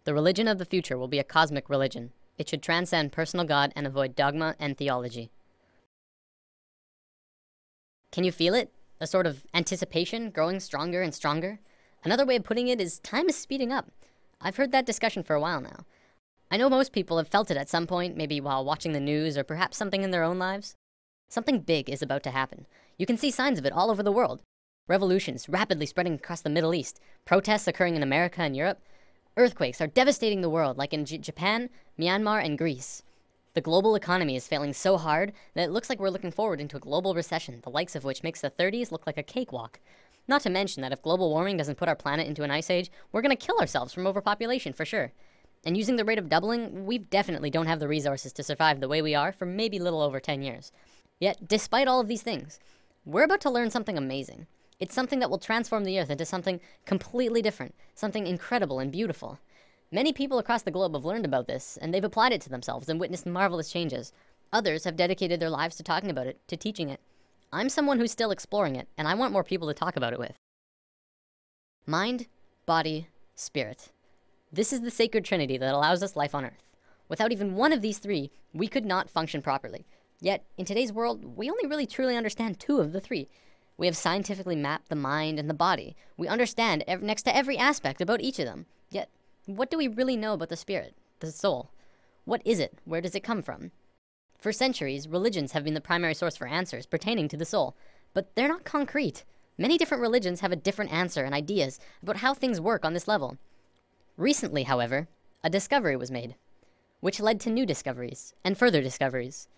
The religion of the future will be a cosmic religion. It should transcend personal God and avoid dogma and theology. Can you feel it? A sort of anticipation growing stronger and stronger? Another way of putting it is time is speeding up. I've heard that discussion for a while now. I know most people have felt it at some point, maybe while watching the news or perhaps something in their own lives. Something big is about to happen. You can see signs of it all over the world. Revolutions rapidly spreading across the Middle East, protests occurring in America and Europe. Earthquakes are devastating the world, like in Japan, Myanmar, and Greece. The global economy is failing so hard that it looks like we're looking forward into a global recession, the likes of which makes the 30s look like a cakewalk. Not to mention that if global warming doesn't put our planet into an ice age, we're going to kill ourselves from overpopulation for sure. And using the rate of doubling, we definitely don't have the resources to survive the way we are for maybe a little over 10 years. Yet, despite all of these things, we're about to learn something amazing. It's something that will transform the Earth into something completely different, something incredible and beautiful. Many people across the globe have learned about this, and they've applied it to themselves and witnessed marvelous changes. Others have dedicated their lives to talking about it, to teaching it. I'm someone who's still exploring it, and I want more people to talk about it with. Mind, body, spirit. This is the sacred trinity that allows us life on Earth. Without even one of these three, we could not function properly. Yet, in today's world, we only really truly understand two of the three. We have scientifically mapped the mind and the body. We understand next to every aspect about each of them. Yet, what do we really know about the spirit, the soul? What is it? Where does it come from? For centuries, religions have been the primary source for answers pertaining to the soul, but they're not concrete. Many different religions have a different answer and ideas about how things work on this level. Recently, however, a discovery was made, which led to new discoveries and further discoveries.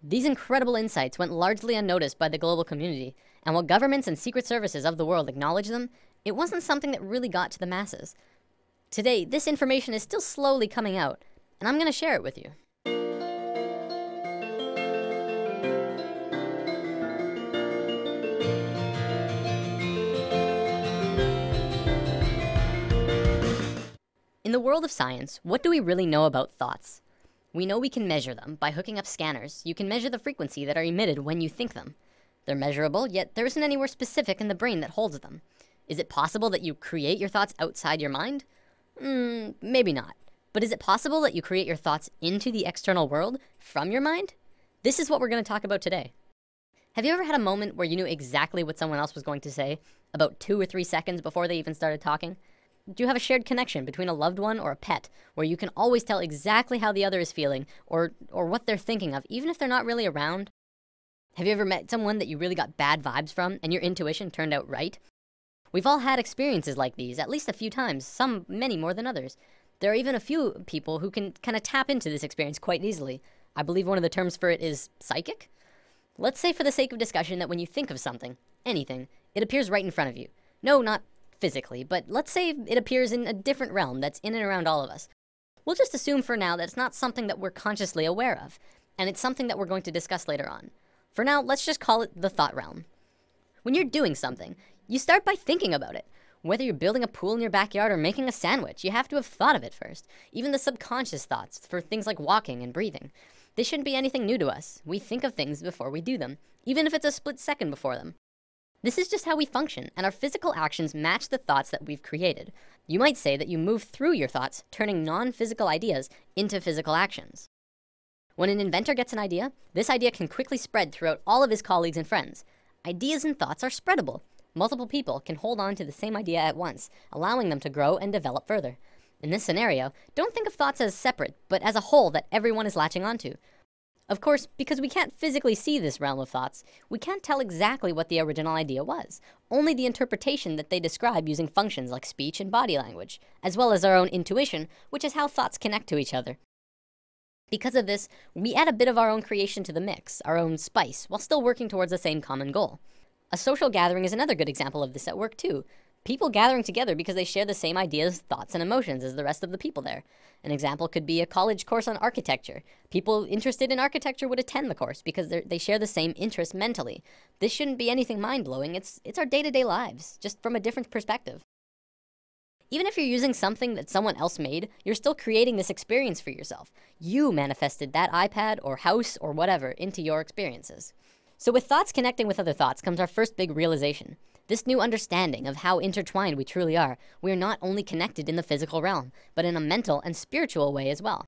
These incredible insights went largely unnoticed by the global community, and while governments and secret services of the world acknowledge them, it wasn't something that really got to the masses. Today, this information is still slowly coming out, and I'm going to share it with you. In the world of science, what do we really know about thoughts? We know we can measure them. By hooking up scanners, you can measure the frequency that are emitted when you think them. They're measurable, yet there isn't anywhere specific in the brain that holds them. Is it possible that you create your thoughts outside your mind? Maybe not. But is it possible that you create your thoughts into the external world from your mind? This is what we're going to talk about today. Have you ever had a moment where you knew exactly what someone else was going to say about 2 or 3 seconds before they even started talking? Do you have a shared connection between a loved one or a pet where you can always tell exactly how the other is feeling or what they're thinking of, even if they're not really around? Have you ever met someone that you really got bad vibes from and your intuition turned out right? We've all had experiences like these at least a few times, some many more than others. There are even a few people who can kind of tap into this experience quite easily. I believe one of the terms for it is psychic. Let's say for the sake of discussion that when you think of something, anything, it appears right in front of you. No, not physically, but let's say it appears in a different realm that's in and around all of us. We'll just assume for now that it's not something that we're consciously aware of, and it's something that we're going to discuss later on. For now, let's just call it the thought realm. When you're doing something, you start by thinking about it. Whether you're building a pool in your backyard or making a sandwich, you have to have thought of it first. Even the subconscious thoughts for things like walking and breathing. This shouldn't be anything new to us. We think of things before we do them, even if it's a split second before them. This is just how we function, and our physical actions match the thoughts that we've created. You might say that you move through your thoughts, turning non-physical ideas into physical actions. When an inventor gets an idea, this idea can quickly spread throughout all of his colleagues and friends. Ideas and thoughts are spreadable. Multiple people can hold on to the same idea at once, allowing them to grow and develop further. In this scenario, don't think of thoughts as separate, but as a whole that everyone is latching onto. Of course, because we can't physically see this realm of thoughts, we can't tell exactly what the original idea was, only the interpretation that they describe using functions like speech and body language, as well as our own intuition, which is how thoughts connect to each other. Because of this, we add a bit of our own creation to the mix, our own spice, while still working towards the same common goal. A social gathering is another good example of this at work too. People gathering together because they share the same ideas, thoughts, and emotions as the rest of the people there. An example could be a college course on architecture. People interested in architecture would attend the course because they share the same interest mentally. This shouldn't be anything mind-blowing. It's our day-to-day lives, just from a different perspective. Even if you're using something that someone else made, you're still creating this experience for yourself. You manifested that iPad or house or whatever into your experiences. So with thoughts connecting with other thoughts comes our first big realization. This new understanding of how intertwined we truly are, we are not only connected in the physical realm, but in a mental and spiritual way as well.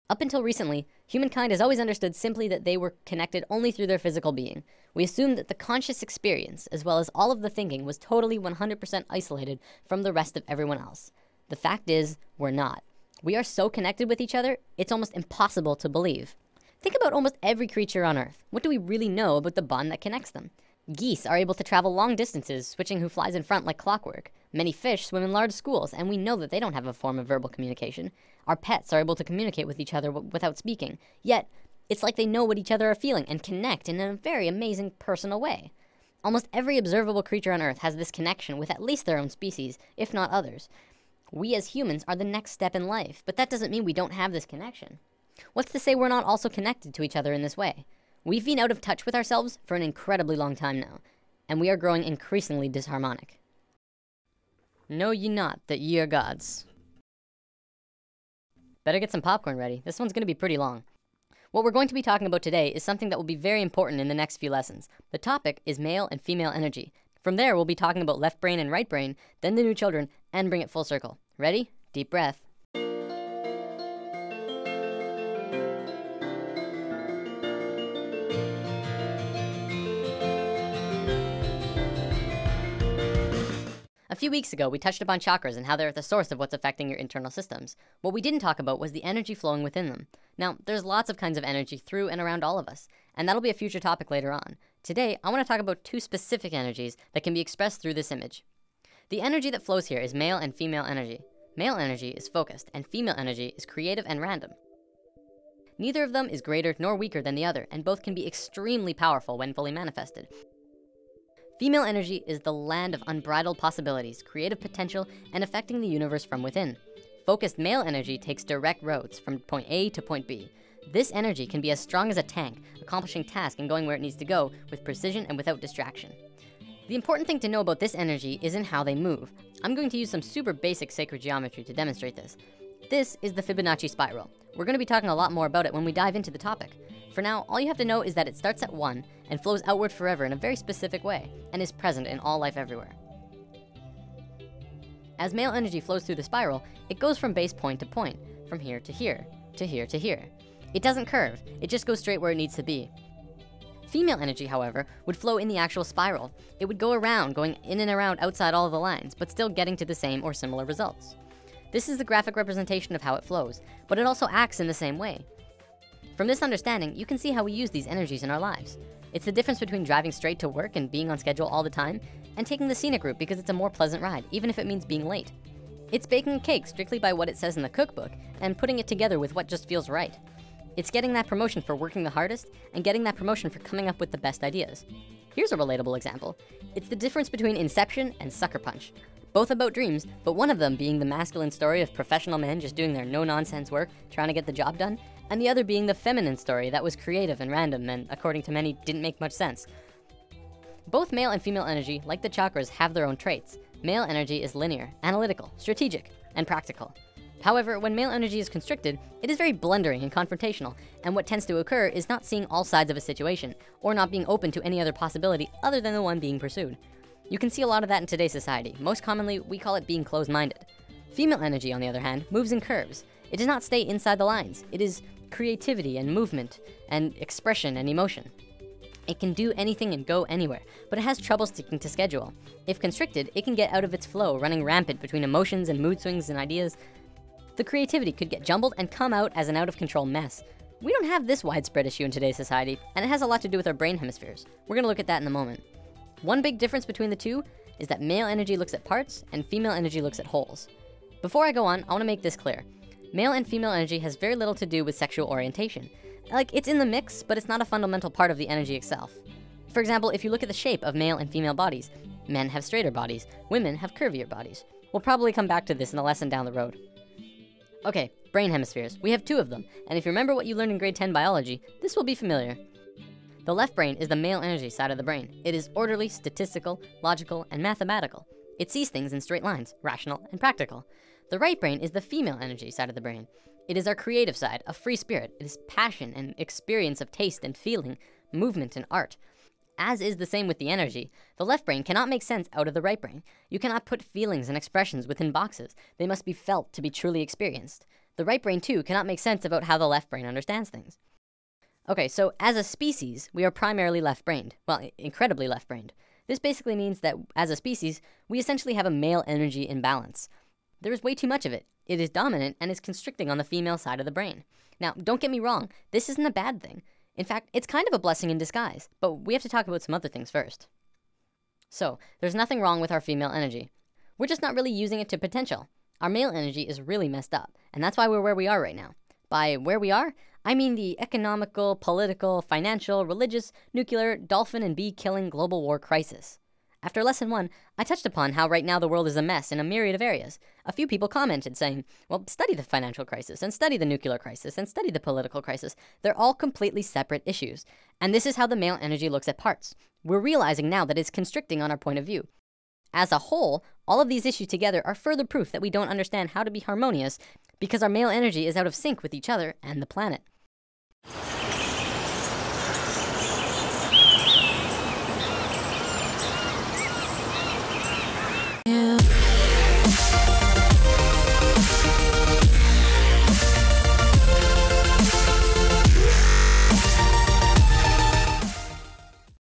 Up until recently, humankind has always understood simply that they were connected only through their physical being. We assumed that the conscious experience, as well as all of the thinking, was totally 100% isolated from the rest of everyone else. The fact is, we're not. We are so connected with each other, it's almost impossible to believe. Think about almost every creature on Earth. What do we really know about the bond that connects them? Geese are able to travel long distances, switching who flies in front like clockwork. Many fish swim in large schools, and we know that they don't have a form of verbal communication. Our pets are able to communicate with each other without speaking. Yet, it's like they know what each other are feeling and connect in a very amazing personal way. Almost every observable creature on Earth has this connection with at least their own species, if not others. We as humans are the next step in life, but that doesn't mean we don't have this connection. What's to say we're not also connected to each other in this way? We've been out of touch with ourselves for an incredibly long time now, and we are growing increasingly disharmonic. Know ye not that ye are gods? Better get some popcorn ready. This one's going to be pretty long. What we're going to be talking about today is something that will be very important in the next few lessons. The topic is male and female energy. From there, we'll be talking about left brain and right brain, then the new children, and bring it full circle. Ready? Deep breath. A few weeks ago, we touched upon chakras and how they're at the source of what's affecting your internal systems. What we didn't talk about was the energy flowing within them. Now, there's lots of kinds of energy through and around all of us, and that'll be a future topic later on. Today, I want to talk about two specific energies that can be expressed through this image. The energy that flows here is male and female energy. Male energy is focused, and female energy is creative and random. Neither of them is greater nor weaker than the other, and both can be extremely powerful when fully manifested. Female energy is the land of unbridled possibilities, creative potential, and affecting the universe from within. Focused male energy takes direct roads from point A to point B. This energy can be as strong as a tank, accomplishing tasks and going where it needs to go with precision and without distraction. The important thing to know about this energy isn't how they move. I'm going to use some super basic sacred geometry to demonstrate this. This is the Fibonacci spiral. We're going to be talking a lot more about it when we dive into the topic. For now, all you have to know is that it starts at 1 and flows outward forever in a very specific way and is present in all life everywhere. As male energy flows through the spiral, it goes from base point to point, from here to here, to here to here. It doesn't curve, it just goes straight where it needs to be. Female energy, however, would flow in the actual spiral. It would go around, going in and around outside all of the lines, but still getting to the same or similar results. This is the graphic representation of how it flows, but it also acts in the same way. From this understanding, you can see how we use these energies in our lives. It's the difference between driving straight to work and being on schedule all the time, and taking the scenic route because it's a more pleasant ride, even if it means being late. It's baking a cake strictly by what it says in the cookbook, and putting it together with what just feels right. It's getting that promotion for working the hardest, and getting that promotion for coming up with the best ideas. Here's a relatable example. It's the difference between Inception and Sucker Punch. Both about dreams, but one of them being the masculine story of professional men just doing their no-nonsense work, trying to get the job done, and the other being the feminine story that was creative and random and, according to many, didn't make much sense. Both male and female energy, like the chakras, have their own traits. Male energy is linear, analytical, strategic, and practical. However, when male energy is constricted, it is very blundering and confrontational, and what tends to occur is not seeing all sides of a situation, or not being open to any other possibility other than the one being pursued. You can see a lot of that in today's society. Most commonly, we call it being closed-minded. Female energy, on the other hand, moves in curves. It does not stay inside the lines. It is creativity and movement and expression and emotion. It can do anything and go anywhere, but it has trouble sticking to schedule. If constricted, it can get out of its flow, running rampant between emotions and mood swings and ideas. The creativity could get jumbled and come out as an out-of-control mess. We don't have this widespread issue in today's society, and it has a lot to do with our brain hemispheres. We're gonna look at that in a moment. One big difference between the two is that male energy looks at parts and female energy looks at wholes. Before I go on, I wanna make this clear. Male and female energy has very little to do with sexual orientation. Like, it's in the mix, but it's not a fundamental part of the energy itself. For example, if you look at the shape of male and female bodies, men have straighter bodies, women have curvier bodies. We'll probably come back to this in a lesson down the road. Okay, brain hemispheres. We have 2 of them, and if you remember what you learned in grade 10 biology, this will be familiar. The left brain is the male energy side of the brain. It is orderly, statistical, logical, and mathematical. It sees things in straight lines, rational and practical. The right brain is the female energy side of the brain. It is our creative side, a free spirit. It is passion and experience of taste and feeling, movement and art. As is the same with the energy, the left brain cannot make sense out of the right brain. You cannot put feelings and expressions within boxes. They must be felt to be truly experienced. The right brain, too, cannot make sense about how the left brain understands things. Okay, so as a species, we are primarily left-brained. Well, incredibly left-brained. This basically means that as a species, we essentially have a male energy imbalance. There is way too much of it. It is dominant and is constricting on the female side of the brain. Now, don't get me wrong, this isn't a bad thing. In fact, it's kind of a blessing in disguise, but we have to talk about some other things first. So, there's nothing wrong with our female energy. We're just not really using it to potential. Our male energy is really messed up, and that's why we're where we are right now. By where we are, I mean the economical, political, financial, religious, nuclear, dolphin and bee killing global war crisis. After lesson 1, I touched upon how right now the world is a mess in a myriad of areas. A few people commented saying, well, study the financial crisis, and study the nuclear crisis, and study the political crisis. They're all completely separate issues. And this is how the male energy looks at parts. We're realizing now that it's constricting on our point of view. As a whole, all of these issues together are further proof that we don't understand how to be harmonious because our male energy is out of sync with each other and the planet.